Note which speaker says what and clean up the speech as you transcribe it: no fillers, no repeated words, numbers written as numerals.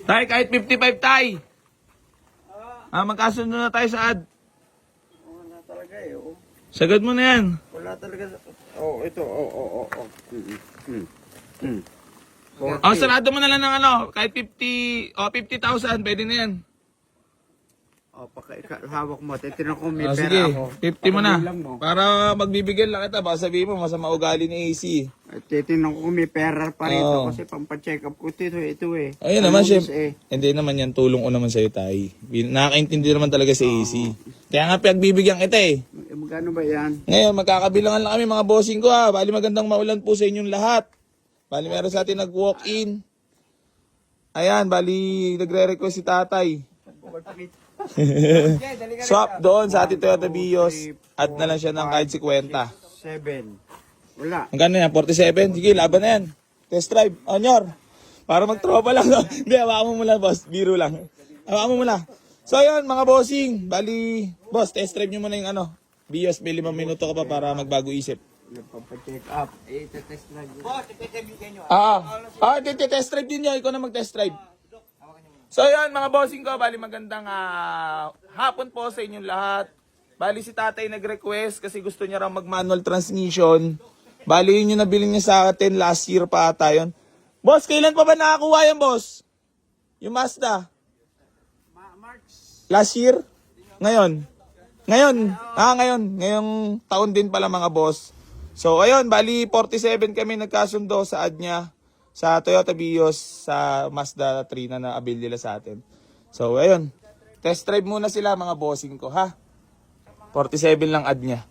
Speaker 1: Tay, kahit 55 tay. Magkasundo na tayo sa ad.
Speaker 2: Wala talaga eh. Oh.
Speaker 1: Sagad mo na yan.
Speaker 2: Wala talaga. Oh, ito. Oh.
Speaker 1: Sarado mo na lang ng ano, kahit 50, 50,000, pwede na yan.
Speaker 2: Hawak mo. Titignan ko may pera
Speaker 1: Sige,
Speaker 2: ako.
Speaker 1: 50 mo na.
Speaker 2: Bilang mo.
Speaker 1: Para magbibigyan lang kita, baka sabihin mo, masama ugali ni AC.
Speaker 2: Titignan ko kung may pera pa rito kasi pampacheck up ko ito eh.
Speaker 1: Ayun naman,
Speaker 2: Alulis
Speaker 1: syempre. Hindi naman yan, tulong ko naman sa'yo, tay. Nakakaintindi naman talaga si AC. Kaya nga pinagbibigyan kita eh.
Speaker 2: Magkano ba yan?
Speaker 1: Ngayon, magkakabilangan lang kami mga bossing ko ha. Bali magandang maulan po sa inyong lahat. Bali meron sa atin nag-walk-in. Ayan, bali nagre-request si tatay. Swap doon sa ating Toyota Vios. Add na lang siya ng kahit 50.
Speaker 2: 7. Wala.
Speaker 1: Hanggang na yan, 47. Sige, laban na yan. Test drive. Onyor. Para mag-tropa lang. No? Hindi, hawakan mo muna, boss. Biro lang. Hawakan mo muna. So, yun, mga bossing. Bali, boss, test drive nyo muna yung ano. Vios, may 5 minuto ka pa para magbago isip.
Speaker 2: Nagpapacheck up. Test drive. Boss, ipipibigyan nyo.
Speaker 1: Test drive din nyo. Ikaw na mag-test drive. So yan mga bossing ko, bali magandang hapon po sa inyong lahat. Bali si tatay nag-request kasi gusto niya raw mag-manual transmission. Bali yun yung nabili niya sa atin last year pa ata yun. Boss, kailan pa ba nakakuha yan, boss? Yung Mazda?
Speaker 2: March.
Speaker 1: Last year? Ngayon? Ngayong taon din pala mga boss. So ayun, bali 47 kami nagkasundo sa ad niya. Sa Toyota Vios, sa Mazda 3 na na-avail nila sa atin. So, ayun. Test drive muna sila mga bossing ko, ha? 47 lang ad niya.